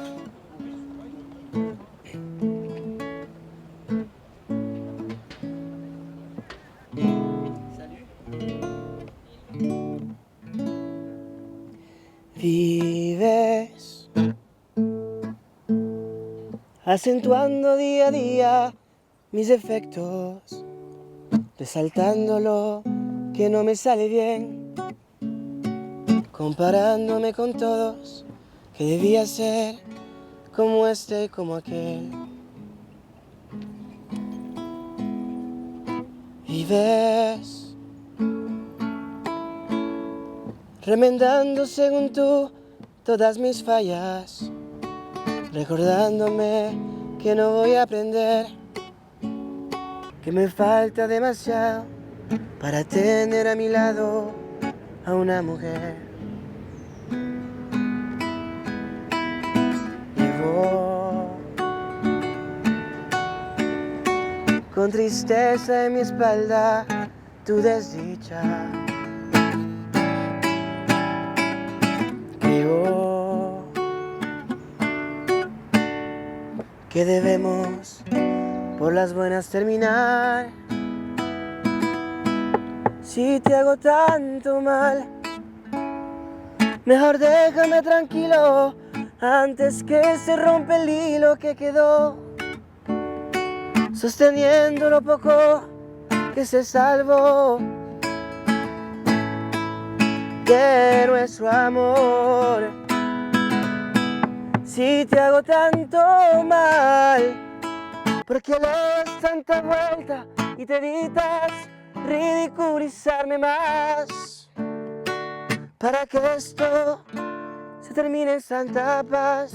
Vives acentuando día a día mis defectos, resaltando lo que no me sale bien, comparándome con todos, que debía ser como este y como aquel. Vives remendando según tú todas mis fallas, recordándome que no voy a aprender, que me falta demasiado para tener a mi lado a una mujer. Vivo con tristeza en mi espalda tu desdicha. Creo que debemos por las buenas terminar. Si te hago tanto mal, mejor déjame tranquilo antes que se rompa el hilo que quedó sosteniendo lo poco que se salvó de nuestro amor. Si te hago tanto mal, porque le das tanta vuelta y te evitas ridiculizarme más, para que esto se termine en santa paz.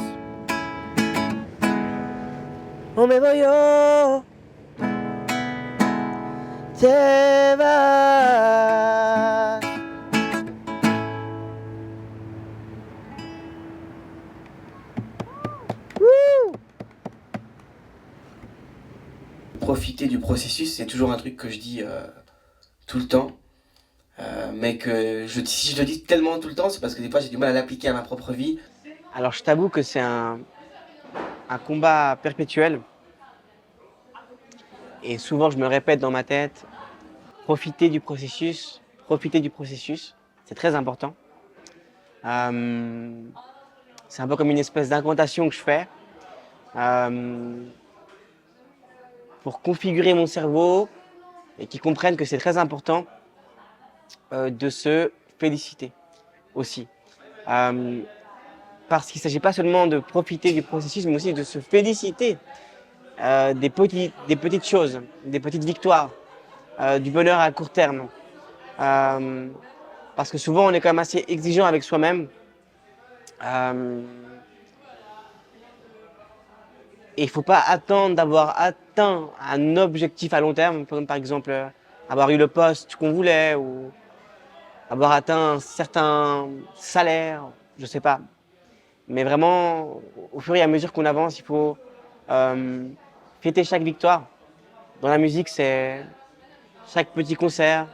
O me voy yo, te vas. Profiter du processus, c'est toujours un truc que je dis tout le temps, mais que si je le dis tellement tout le temps, c'est parce que des fois j'ai du mal à l'appliquer à ma propre vie. Alors je t'avoue que c'est un combat perpétuel. Et souvent je me répète dans ma tête, profiter du processus, c'est très important. C'est un peu comme une espèce d'incantation que je fais pour configurer mon cerveau et qu'il comprenne que c'est très important de se féliciter aussi. Parce qu'il ne s'agit pas seulement de profiter du processus, mais aussi de se féliciter des petites choses, des petites victoires, du bonheur à court terme. Parce que souvent, on est quand même assez exigeant avec soi-même. Et il ne faut pas attendre d'avoir atteint un objectif à long terme, comme par exemple avoir eu le poste qu'on voulait ou avoir atteint un certain salaire, je ne sais pas. Mais vraiment, au fur et à mesure qu'on avance, il faut fêter chaque victoire. Dans la musique, c'est chaque petit concert,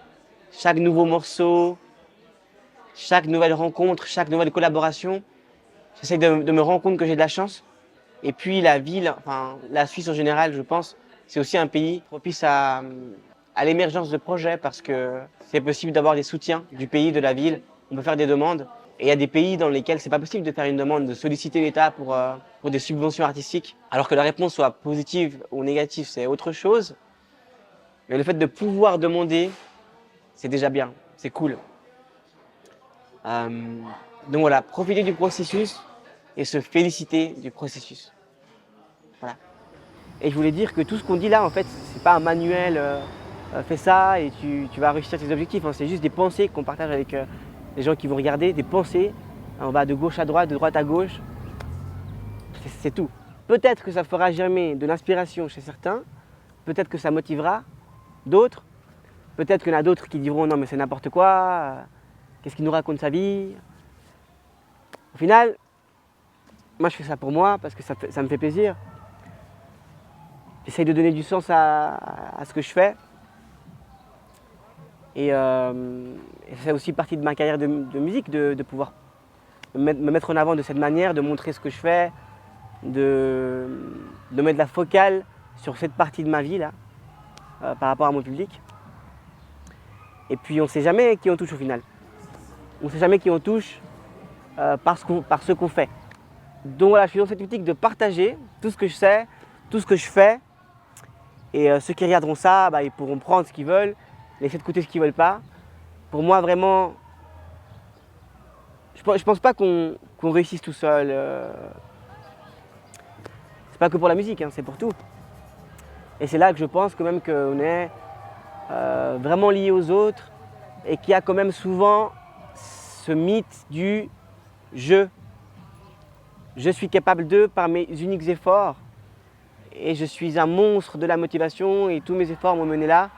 chaque nouveau morceau, chaque nouvelle rencontre, chaque nouvelle collaboration. J'essaie de me rendre compte que j'ai de la chance. Et puis la ville, enfin la Suisse en général, je pense, c'est aussi un pays propice à l'émergence de projets parce que c'est possible d'avoir des soutiens du pays, de la ville. On peut faire des demandes. Et il y a des pays dans lesquels c'est pas possible de faire une demande, de solliciter l'État pour des subventions artistiques. Alors que la réponse soit positive ou négative, c'est autre chose. Mais le fait de pouvoir demander, c'est déjà bien, c'est cool. Donc voilà, profiter du processus et se féliciter du processus. Voilà. Et je voulais dire que tout ce qu'on dit là, en fait, c'est pas un manuel, fais ça et tu vas réussir tes objectifs. Hein. C'est juste des pensées qu'on partage avec les gens qui vont regarder, des pensées. On va de gauche à droite, de droite à gauche. C'est tout. Peut-être que ça fera germer de l'inspiration chez certains, peut-être que ça motivera d'autres, peut-être qu'il y en a d'autres qui diront non mais c'est n'importe quoi, qu'est-ce qu'il nous raconte sa vie. Au final, moi je fais ça pour moi parce que ça me fait plaisir. J'essaye de donner du sens à ce que je fais. Et ça fait aussi partie de ma carrière de musique, de pouvoir me mettre en avant de cette manière, de montrer ce que je fais, de mettre la focale sur cette partie de ma vie là, par rapport à mon public. Et puis on ne sait jamais qui on touche au final. On ne sait jamais qui on touche par ce qu'on fait. Donc voilà, je suis dans cette optique de partager tout ce que je sais, tout ce que je fais. Et ceux qui regarderont ça, ils pourront prendre ce qu'ils veulent, laisser de côté ce qu'ils ne veulent pas. Pour moi, vraiment, je pense pas qu'on réussisse tout seul. C'est pas que pour la musique, hein, c'est pour tout. Et c'est là que je pense quand même qu'on est vraiment lié aux autres et qu'il y a quand même souvent ce mythe du je. Je suis capable de par mes uniques efforts et je suis un monstre de la motivation et tous mes efforts m'ont mené là.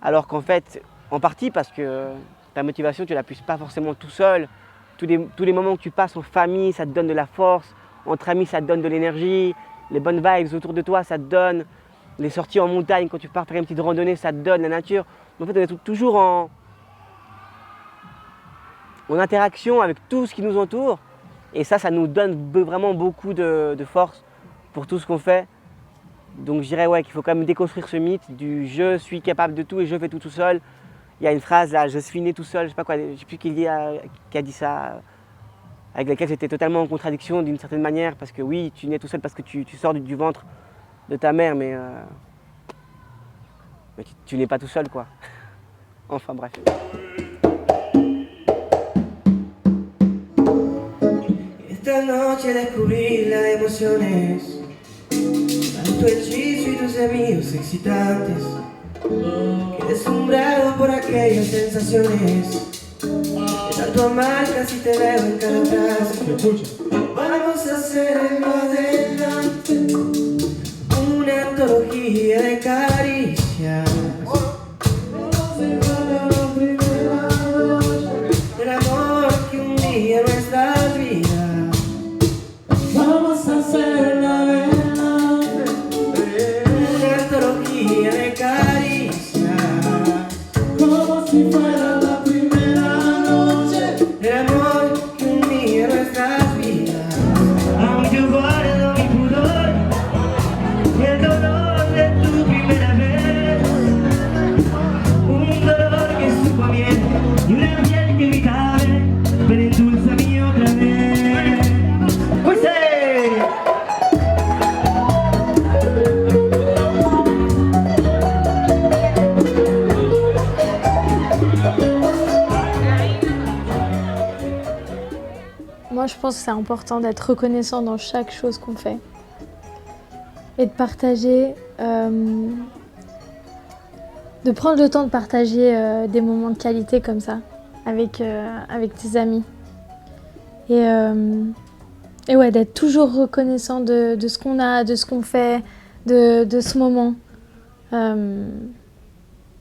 Alors qu'en fait, en partie parce que ta motivation, tu ne la puisses pas forcément tout seul. Tous les moments que tu passes en famille, ça te donne de la force. Entre amis, ça te donne de l'énergie. Les bonnes vibes autour de toi, ça te donne. Les sorties en montagne, quand tu pars faire une petite randonnée, ça te donne la nature. En fait, on est toujours en interaction avec tout ce qui nous entoure. Et ça nous donne vraiment beaucoup de force pour tout ce qu'on fait. Donc je dirais qu'il faut quand même déconstruire ce mythe du « je suis capable de tout et je fais tout seul ». Il y a une phrase là, « je suis né tout seul », je sais pas quoi, je sais plus qui a dit ça, avec laquelle j'étais totalement en contradiction d'une certaine manière, parce que oui, tu nais tout seul parce que tu sors du ventre de ta mère, mais tu n'es pas tout seul quoi. Enfin bref. Esta noche descubrí las emociones, tanto hechizo y tus gemidos excitantes, que deslumbrado por aquellas sensaciones, de tanto amar casi te veo en cada frase. Vamos a hacer más adelante una antología de caricias. El amor que un día en nuestras vidas vamos a hacerla adelante. Una antología de caricias, como si fuera la primera noche. El amor que un día en nuestras vidas. Aún yo guardo mi pudor y el dolor de tu primera vez. Un dolor que supo a miel y una piel que me cabe, pero endulza mi otra vez. ¡Pues Moi, je pense que c'est important d'être reconnaissant dans chaque chose qu'on fait et de partager de prendre le temps de partager des moments de qualité comme ça avec tes amis. Et ouais, d'être toujours reconnaissant de ce qu'on a, de ce qu'on fait, de ce moment.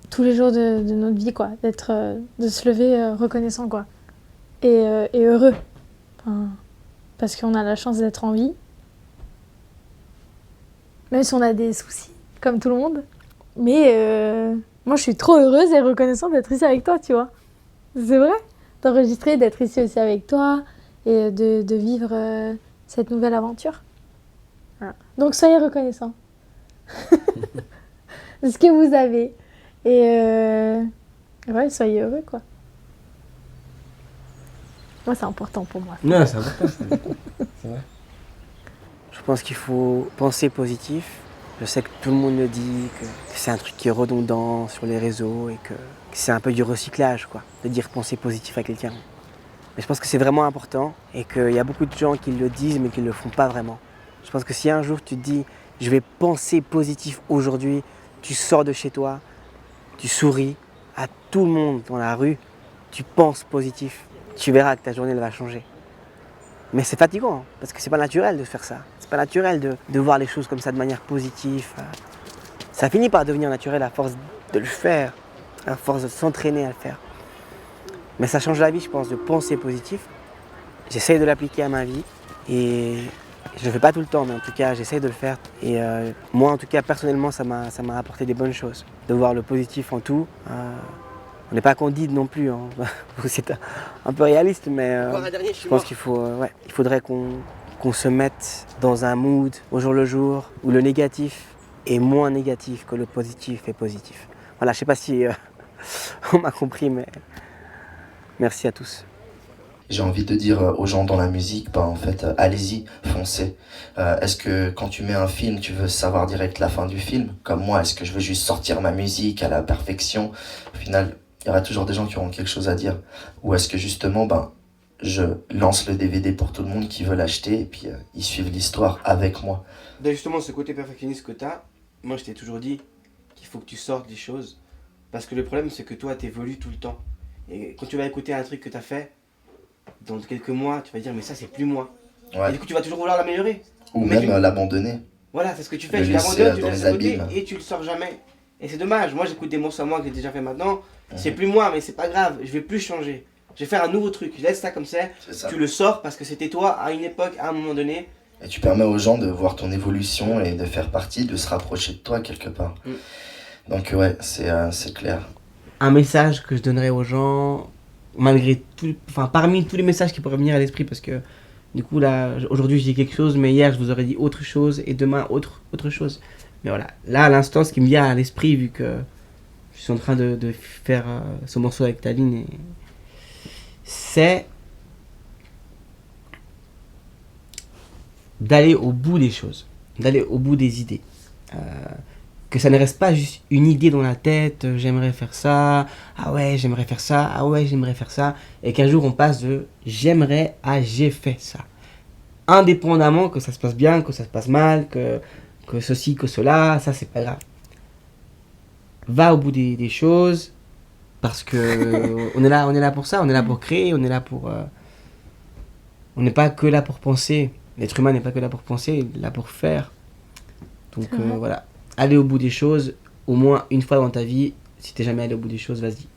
Tous les jours de notre vie, quoi. De se lever reconnaissant, quoi. Et heureux. Enfin, parce qu'on a la chance d'être en vie. Même si on a des soucis, comme tout le monde. Mais moi, je suis trop heureuse et reconnaissante d'être ici avec toi, tu vois. C'est vrai. D'enregistrer, d'être ici aussi avec toi et de vivre cette nouvelle aventure. Voilà. Donc, soyez reconnaissants de ce que vous avez. Et ouais, soyez heureux, quoi. Moi, c'est important pour moi. Non, c'est important. C'est vrai. Je pense qu'il faut penser positif. Je sais que tout le monde le dit, que c'est un truc qui est redondant sur les réseaux et que c'est un peu du recyclage, quoi, de dire penser positif à quelqu'un. Mais je pense que c'est vraiment important et qu'il y a beaucoup de gens qui le disent mais qui ne le font pas vraiment. Je pense que si un jour tu te dis « je vais penser positif aujourd'hui », tu sors de chez toi, tu souris à tout le monde dans la rue, tu penses positif, tu verras que ta journée elle va changer. Mais c'est fatigant, hein, parce que c'est pas naturel de faire ça. C'est pas naturel de voir les choses comme ça de manière positive. Ça finit par devenir naturel à force de le faire, à force de s'entraîner à le faire. Mais ça change la vie, je pense, de penser positif. J'essaye de l'appliquer à ma vie et je le fais pas tout le temps, mais en tout cas, j'essaye de le faire. Et moi, en tout cas, personnellement, ça m'a apporté des bonnes choses. De voir le positif en tout. On n'est pas candide non plus, hein. C'est un peu réaliste, mais je pense qu'il faut, il faudrait qu'on se mette dans un mood au jour le jour où le négatif est moins négatif que le positif est positif. Voilà, je ne sais pas si on m'a compris, mais merci à tous. J'ai envie de dire aux gens dans la musique, en fait, allez-y, foncez. Est-ce que quand tu mets un film, tu veux savoir direct la fin du film? Comme moi, est-ce que je veux juste sortir ma musique à la perfection? Au final, il y aura toujours des gens qui auront quelque chose à dire. Ou est-ce que justement, je lance le DVD pour tout le monde qui veut l'acheter et puis ils suivent l'histoire avec moi. Justement, ce côté perfectionniste que tu as, moi je t'ai toujours dit qu'il faut que tu sortes des choses. Parce que le problème, c'est que toi, tu évolues tout le temps. Et quand tu vas écouter un truc que tu as fait, dans quelques mois, tu vas dire, mais ça, c'est plus moi. Ouais. Et du coup, tu vas toujours vouloir l'améliorer. Ou même l'abandonner. Voilà, c'est ce que tu fais. Tu l'abandonnes, tu le laisses à côté et tu le sors jamais. Et c'est dommage. Moi, j'écoute des morceaux à moi que j'ai déjà fait maintenant. C'est plus moi, mais c'est pas grave. Je vais plus changer. Je vais faire un nouveau truc. Je laisse ça comme ça. Tu le sors parce que c'était toi à une époque, à un moment donné. Et tu permets aux gens de voir ton évolution et de faire partie, de se rapprocher de toi quelque part. Donc ouais, c'est clair. Un message que je donnerais aux gens, malgré tout, parmi tous les messages qui pourraient venir à l'esprit, parce que du coup là, aujourd'hui je dis quelque chose, mais hier je vous aurais dit autre chose et demain autre chose. Mais voilà, là à l'instant, ce qui me vient à l'esprit, vu que je suis en train de faire ce morceau avec Taline, c'est d'aller au bout des choses, d'aller au bout des idées. Que ça ne reste pas juste une idée dans la tête, j'aimerais faire ça, ah ouais j'aimerais faire ça, ah ouais j'aimerais faire ça, et qu'un jour on passe de j'aimerais à j'ai fait ça. Indépendamment que ça se passe bien, que ça se passe mal, que ceci, que cela, ça c'est pas grave. Va au bout des choses, parce que on est là pour ça, on est là pour créer, on est là pour... on n'est pas que là pour penser, l'être humain n'est pas que là pour penser, il est là pour faire. Donc voilà. Aller au bout des choses, au moins une fois dans ta vie. Si t'es jamais allé au bout des choses, vas-y.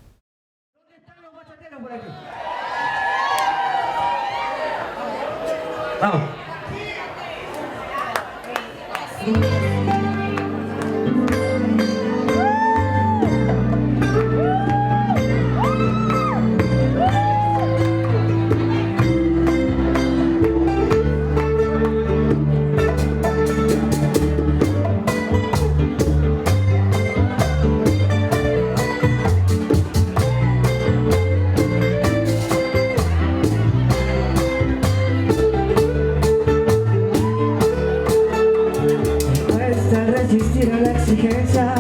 Resistir a la exigencia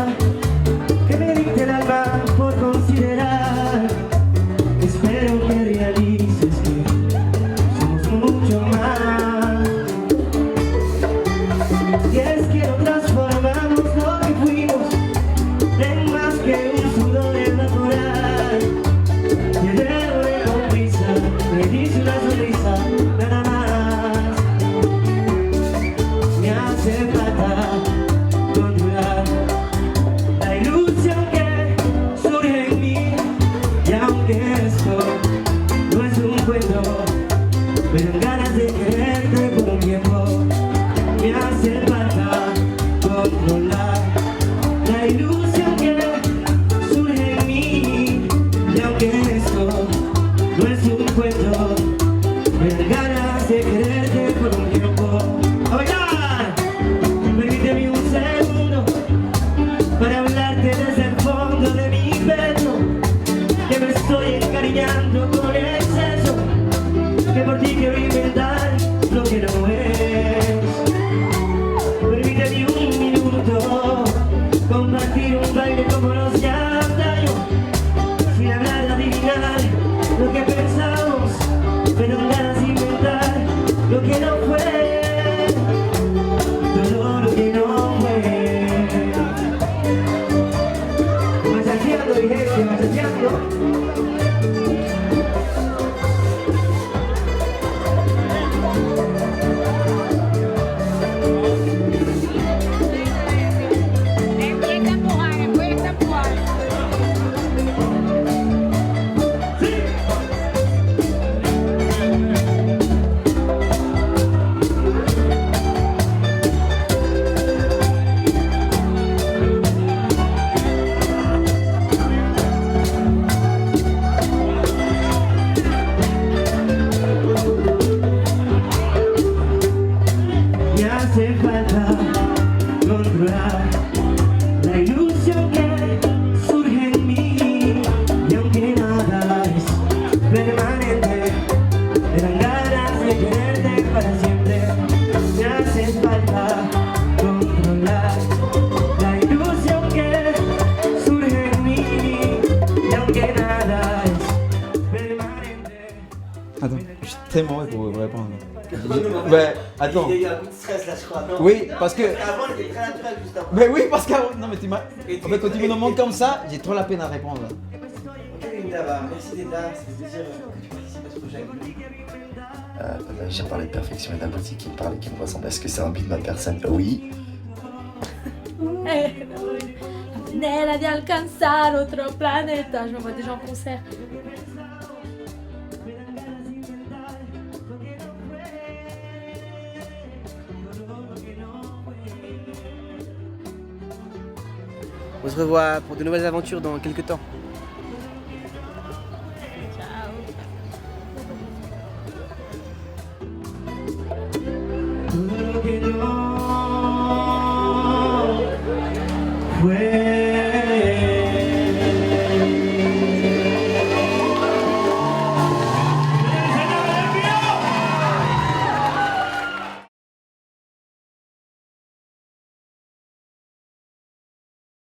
que me dicte el alma por considerar. Espero que realices que somos mucho más. Y es que no transformamos lo que fuimos en más que sonrisa, nada más. Me hace falta controlar la ilusión que surge en mí. Y aunque esto no es un cuento, me dan ganas de quererte por un tiempo. Me hace falta controlar la ilusión que surge en mí. Y aunque esto no es un cuento, me dan ganas de quererte por un tiempo. ¡A bailar! Permíteme un segundo para hablarte desde el fondo de mi pecho, que me estoy encariñando con exceso, que por ti quiero inventar lo que no es. Permíteme un minuto compartir un baile como los de antaño, sin hablar de adivinar lo que pensamos, pero con ganas de inventar lo que no fue, todo lo que no fue. Machateando, dije, machateando. Me hace falta controlar la ilusión que surge en mí. Y aunque nada es permanente, me dan ganas de quererte para siempre. Me hace falta controlar la ilusión que surge en mí. Y aunque nada es permanente. Attends, je suis très mauvais pour vous répondre. Ben, attends. Il y a eu un coup de stress là, je crois. Non. Oui, parce que. Avant, il était très naturel juste avant. Mais oui, parce que. Non, mais tu m'as. En fait, quand tu me demandes comme ça, j'ai trop la peine à répondre. Ok, Linda, bah, merci d'être là. Ça fait plaisir que tu participes à ce projet avec nous. J'ai parlé de perfection et d'abouti qui me parlait, qui me ressemble. Est-ce que c'est un but de ma personne? Oui. La manera de alcanzar otro planeta. Je me vois déjà en concert. On se revoit pour de nouvelles aventures dans quelques temps.